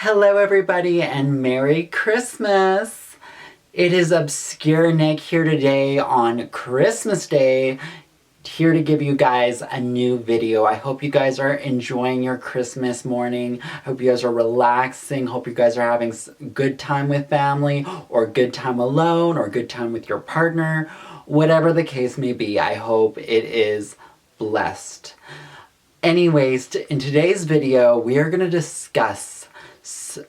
Hello everybody and Merry Christmas! It is Obscure Nick here today on Christmas Day, here to give you guys a new video. I hope you guys are enjoying your Christmas morning. I hope you guys are relaxing. Hope you guys are having a good time with family, or good time alone, or good time with your partner. Whatever the case may be, I hope it is blessed. Anyways, in today's video, we are going to discuss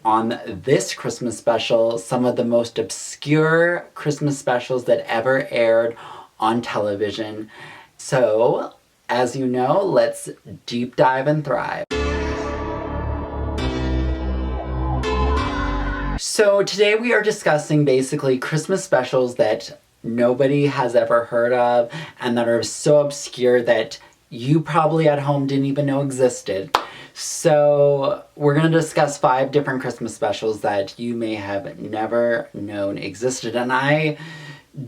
on this Christmas special some of the most obscure Christmas specials that ever aired on television. So, as you know, let's deep dive and thrive. So today we are discussing basically Christmas specials that nobody has ever heard of and that are so obscure that you probably at home didn't even know existed. So we're going to discuss 5 different Christmas specials that you may have never known existed. And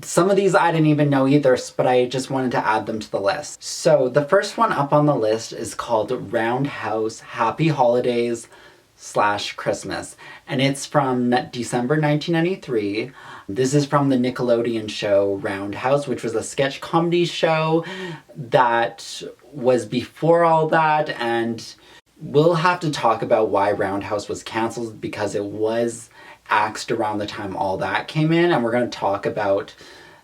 some of these I didn't even know either, but I just wanted to add them to the list. So the first one up on the list is called Roundhouse Happy Holidays / Christmas. And it's from December 1993. This is from the Nickelodeon show Roundhouse, which was a sketch comedy show that was before all that, and we'll have to talk about why Roundhouse was canceled because it was axed around the time all that came in, and we're going to talk about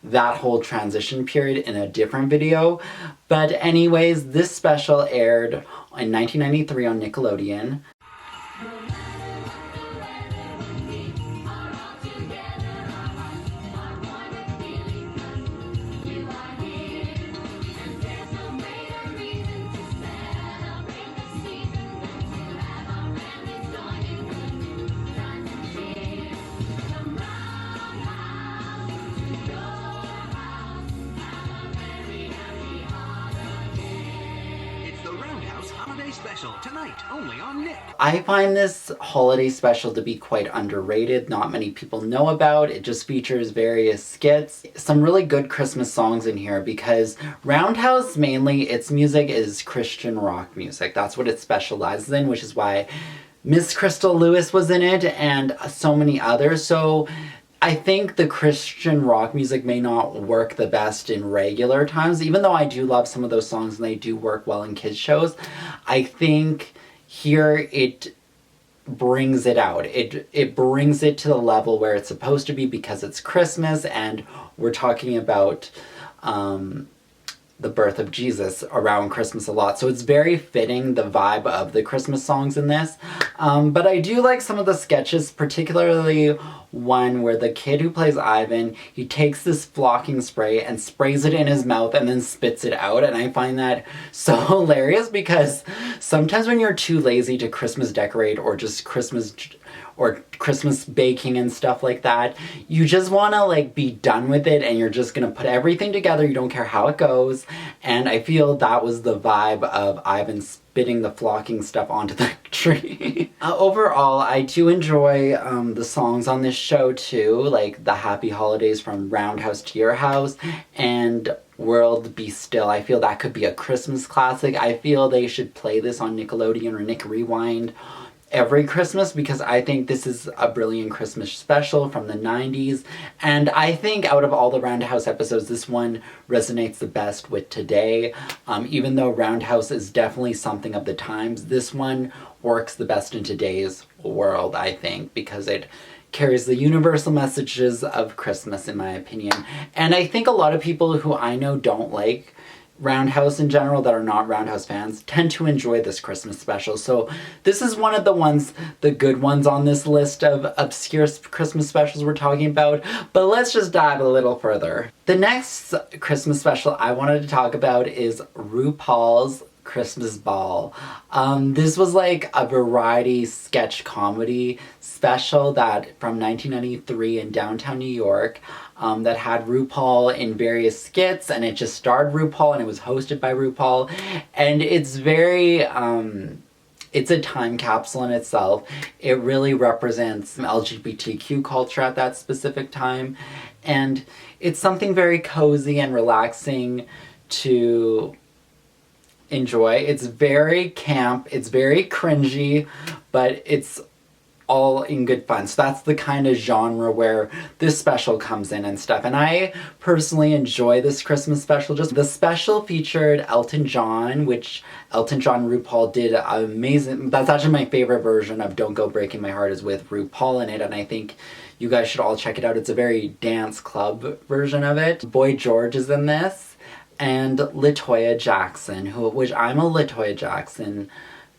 that whole transition period in a different video. But anyways, this special aired in 1993 on Nickelodeon. Special tonight only on Nick. I find this holiday special to be quite underrated. Not many people know about it. Just features various skits, some really good Christmas songs in here, because Roundhouse, mainly its music is Christian rock music. That's what it specializes in, which is why Miss Crystal Lewis was in it and so many others. So I think the Christian rock music may not work the best in regular times, even though I do love some of those songs and they do work well in kids shows. I think here it brings it out. It brings it to the level where it's supposed to be because it's Christmas and we're talking about the birth of Jesus around Christmas a lot. So it's very fitting, the vibe of the Christmas songs in this. But I do like some of the sketches, particularly one where the kid who plays Ivan, he takes this flocking spray and sprays it in his mouth and then spits it out. And I find that so hilarious because sometimes when you're too lazy to Christmas decorate or just Christmas baking and stuff like that, you just want to like be done with it and you're just gonna put everything together. You don't care how it goes. And I feel that was the vibe of Ivan spitting the flocking stuff onto the tree. Overall, I do enjoy the songs on this show too, like the Happy Holidays from Roundhouse to Your House and World Be Still. I feel that could be a Christmas classic. I feel they should play this on Nickelodeon or Nick Rewind every Christmas because I think this is a brilliant Christmas special from the 90s, and I think out of all the Roundhouse episodes, this one resonates the best with today. Even though Roundhouse is definitely something of the times, this one works the best in today's world, I think, because it carries the universal messages of Christmas, in my opinion. And I think a lot of people who I know don't like Roundhouse in general, that are not Roundhouse fans, tend to enjoy this Christmas special. So this is one of the good ones on this list of obscure Christmas specials we're talking about. But let's just dive a little further. The next Christmas special I wanted to talk about is RuPaul's Christmas Ball. This was like a variety sketch comedy special that from 1993 in downtown New York. That had RuPaul in various skits, and it just starred RuPaul and it was hosted by RuPaul, and it's very it's a time capsule in itself. It really represents LGBTQ culture at that specific time, and it's something very cozy and relaxing to enjoy. It's very camp, it's very cringy, but it's all in good fun. So that's the kind of genre where this special comes in and stuff. And I personally enjoy this Christmas special. Just the special featured Elton John, which Elton John RuPaul did amazing. That's actually my favorite version of Don't Go Breaking My Heart is with RuPaul in it. And I think you guys should all check it out. It's a very dance club version of it. Boy George is in this. And LaToya Jackson, which I'm a LaToya Jackson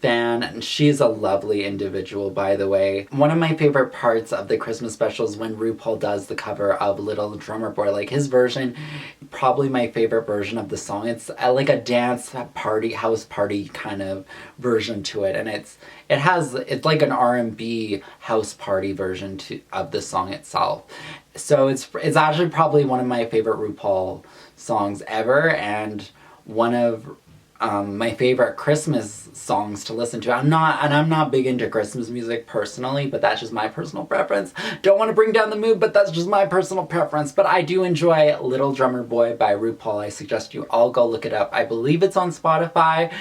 fan, and she's a lovely individual, by the way. One of my favorite parts of the Christmas special is when RuPaul does the cover of Little Drummer Boy. Like, his version, probably my favorite version of the song. It's like a dance party, house party kind of version to it, and it's like an R&B house party version of the song itself. So it's actually probably one of my favorite RuPaul songs ever, and one of my favorite Christmas songs to listen to. I'm not big into Christmas music personally, but that's just my personal preference. Don't want to bring down the mood, but that's just my personal preference. But I do enjoy Little Drummer Boy by RuPaul. I suggest you all go look it up. I believe it's on Spotify,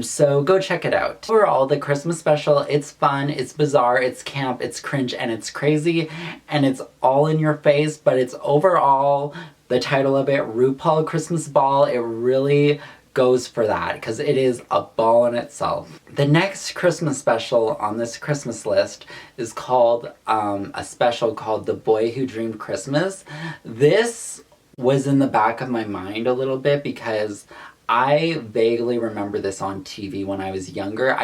so go check it out. Overall, the Christmas special, it's fun, it's bizarre, it's camp, it's cringe, and it's crazy, and it's all in your face, but it's overall, the title of it, RuPaul Christmas Ball, it really goes for that, because it is a ball in itself. The next Christmas special on this Christmas list is called, a special called The Boy Who Dreamed Christmas. This was in the back of my mind a little bit because I vaguely remember this on TV when I was younger.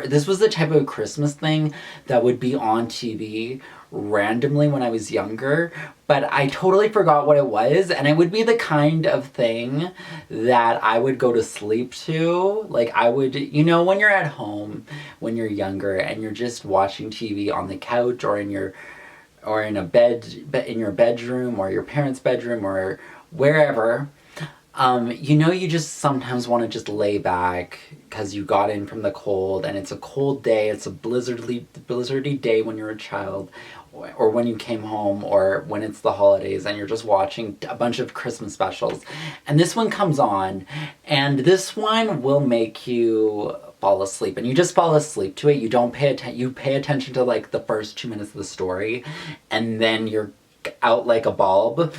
This was the type of Christmas thing that would be on TV randomly when I was younger, but I totally forgot what it was, and it would be the kind of thing that I would go to sleep to. Like, I would, when you're at home, when you're younger, and you're just watching TV on the couch or in your bedroom or your parents' bedroom or wherever, you just sometimes want to just lay back because you got in from the cold and it's a cold day, it's a blizzardy day when you're a child, or when you came home, or when it's the holidays and you're just watching a bunch of Christmas specials. And this one comes on, and this one will make you fall asleep, and you just fall asleep to it. You don't pay attention. You pay attention to like the first 2 minutes of the story, and then you're out like a bulb.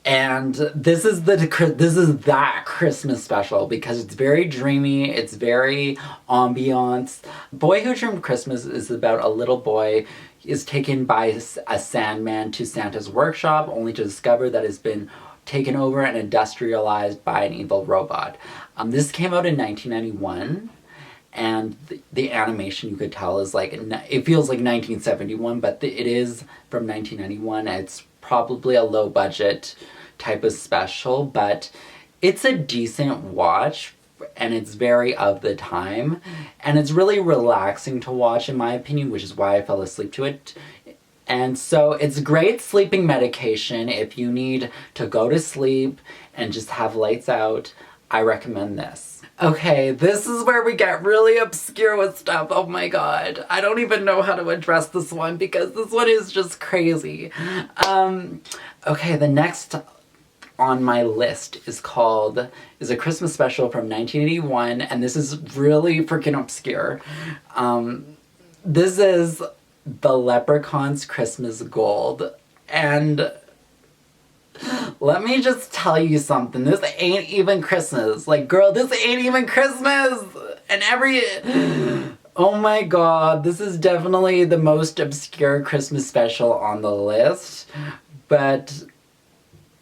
And this is that Christmas special because it's very dreamy, it's very ambiance. Boy Who Dreamed Christmas is about a little boy is taken by a sandman to Santa's workshop, only to discover that it's been taken over and industrialized by an evil robot. This came out in 1991. And the animation, you could tell, is like, it feels like 1971, but it is from 1991. It's probably a low budget type of special, but it's a decent watch, and it's very of the time, and it's really relaxing to watch, in my opinion, which is why I fell asleep to it. And so it's great sleeping medication if you need to go to sleep and just have lights out. I recommend this. Okay, this is where we get really obscure with stuff. Oh my god. I don't even know how to address this one because this one is just crazy. Okay, the next on my list is a Christmas special from 1981, and this is really freaking obscure. This is The Leprechauns Christmas Gold, and let me just tell you something. This ain't even Christmas. Like, girl, this ain't even Christmas! Oh my god, this is definitely the most obscure Christmas special on the list, but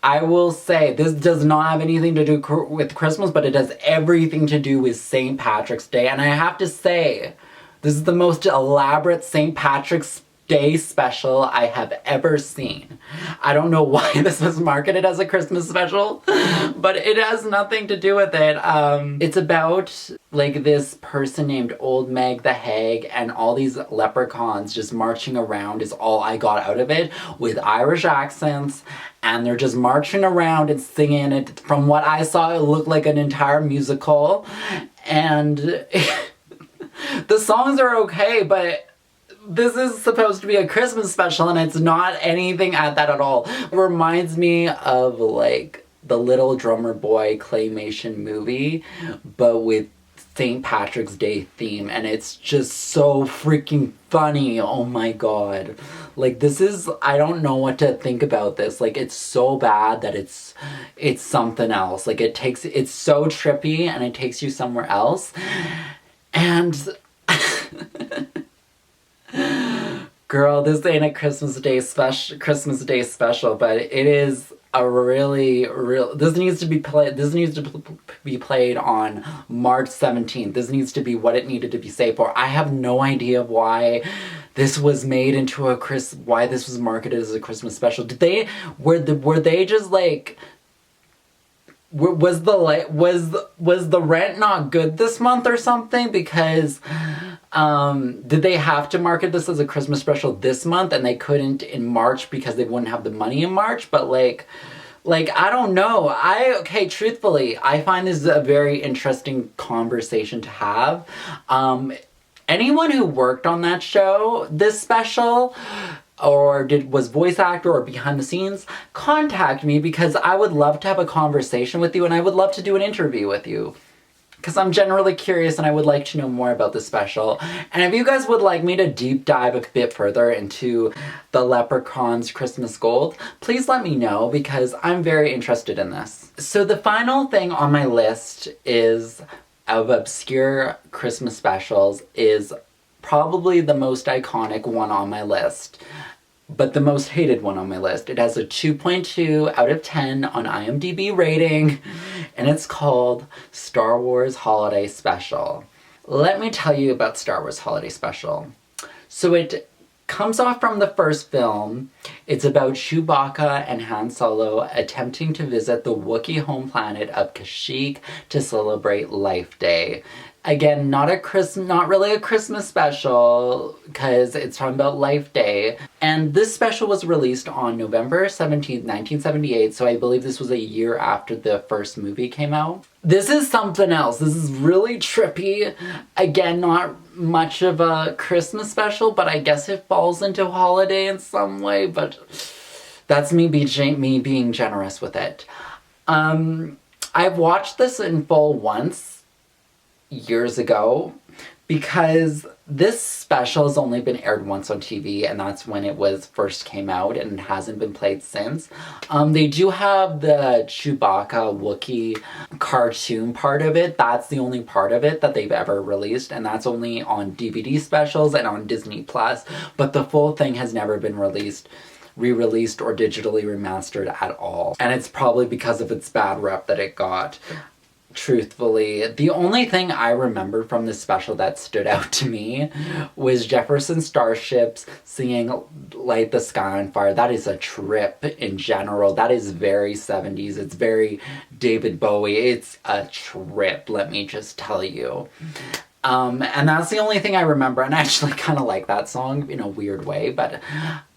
I will say, this does not have anything to do with Christmas, but it has everything to do with St. Patrick's Day, and I have to say, this is the most elaborate St. Patrick's Day special I have ever seen. I don't know why this was marketed as a Christmas special, but it has nothing to do with it. It's about like this person named Old Meg the Hag, and all these leprechauns just marching around is all I got out of it, with Irish accents, and they're just marching around and singing it. From what I saw, it looked like an entire musical, and the songs are okay, but this is supposed to be a Christmas special, and it's not anything at that at all. It reminds me of, like, the Little Drummer Boy claymation movie, but with St. Patrick's Day theme, and it's just so freaking funny. Oh my god. Like, this is, I don't know what to think about this. Like, it's so bad that it's something else. Like, it's so trippy and it takes you somewhere else. And girl, this ain't a Christmas Day special, but it is a really real. This needs to be played on March 17th. This needs to be what it needed to be saved for. I have no idea why this was made into why this was marketed as a Christmas special. Were they just like, was the rent not good this month or something? Because did they have to market this as a Christmas special this month and they couldn't in March because they wouldn't have the money in March? But like I don't know. Truthfully, I find this a very interesting conversation to have. Anyone who worked on that show, this special, or was voice actor or behind the scenes, contact me, because I would love to have a conversation with you and I would love to do an interview with you. Because I'm generally curious and I would like to know more about this special. And if you guys would like me to deep dive a bit further into the Leprechauns Christmas Gold, please let me know, because I'm very interested in this. So the final thing on my list of obscure Christmas specials is probably the most iconic one on my list, but the most hated one on my list. It has a 2.2 out of 10 on IMDb rating, and it's called Star Wars Holiday Special. Let me tell you about Star Wars Holiday Special. So it comes off from the first film. It's about Chewbacca and Han Solo attempting to visit the Wookiee home planet of Kashyyyk to celebrate Life Day. Again, not really a Christmas special, because it's talking about Life Day. And this special was released on November 17th, 1978, so I believe this was a year after the first movie came out. This is something else. This is really trippy. Again, not much of a Christmas special, but I guess it falls into holiday in some way, but that's me being generous with it. I've watched this in full once, years ago, because this special has only been aired once on TV, and that's when it first came out, and it hasn't been played since. They do have the Chewbacca Wookiee cartoon part of it. That's the only part of it that they've ever released, and that's only on DVD specials and on Disney Plus. But the full thing has never been re-released or digitally remastered at all. And it's probably because of its bad rep that it got. Truthfully, the only thing I remember from this special that stood out to me was Jefferson Starships singing Light the Sky on Fire. That is a trip in general. That is very 70s. It's very David Bowie. It's a trip, let me just tell you. And that's the only thing I remember, and I actually kind of like that song in a weird way, but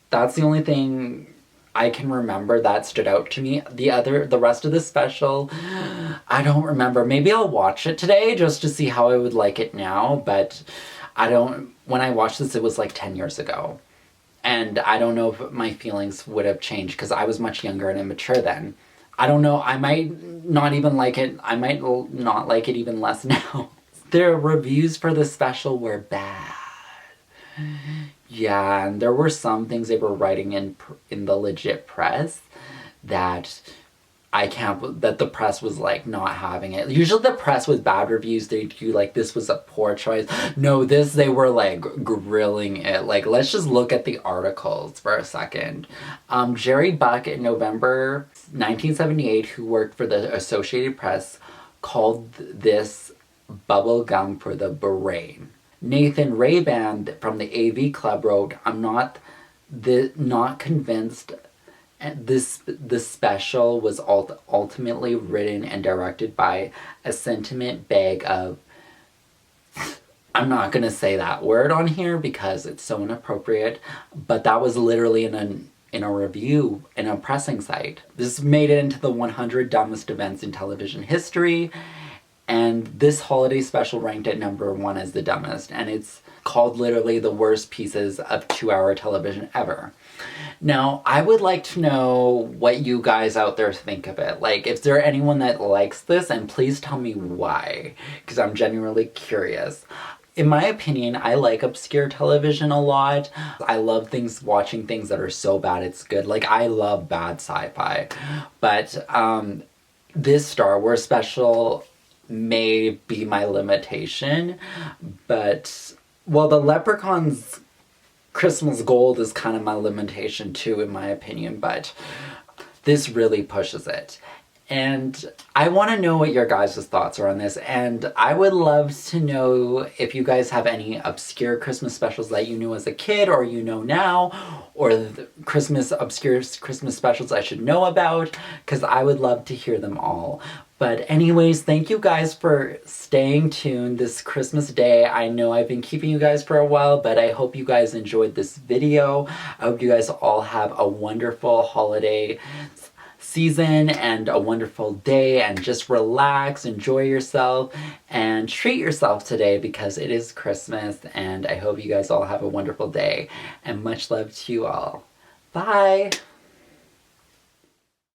that's the only thing I can remember that stood out to me. The rest of the special, I don't remember. Maybe I'll watch it today just to see how I would like it now, but when I watched this, it was like 10 years ago. And I don't know if my feelings would have changed, because I was much younger and immature then. I don't know, I might not even like it. I might not like it even less now. Their reviews for the special were bad. Yeah, and there were some things they were writing in the legit press that that the press was like not having it. Usually the press with bad reviews, they do like, this was a poor choice. No, they were like grilling it. Like, let's just look at the articles for a second. Jerry Buck in November 1978, who worked for the Associated Press, called this bubble gum for the brain. Nathan Rayband from the AV Club wrote, "I'm not convinced the special was ultimately written and directed by a sentiment bag of..." I'm not going to say that word on here because it's so inappropriate, but that was literally in a review in a pressing site. This made it into the 100 dumbest events in television history. And this holiday special ranked at number 1 as the dumbest. And it's called literally the worst pieces of 2-hour television ever. Now, I would like to know what you guys out there think of it. Like, if there anyone that likes this, and please tell me why, because I'm genuinely curious. In my opinion, I like obscure television a lot. I love watching things that are so bad it's good. Like, I love bad sci-fi. But this Star Wars special may be my limitation. But, well, the Leprechauns Christmas Gold is kind of my limitation too, in my opinion. But this really pushes it. And I want to know what your guys' thoughts are on this, and I would love to know if you guys have any obscure Christmas specials that you knew as a kid or you know now, or the obscure Christmas specials I should know about, because I would love to hear them all. But anyways, thank you guys for staying tuned this Christmas day. I know I've been keeping you guys for a while, but I hope you guys enjoyed this video. I hope you guys all have a wonderful holiday season and a wonderful day, and just relax, enjoy yourself, and treat yourself today because it is Christmas. And I hope you guys all have a wonderful day, and much love to you all. Bye!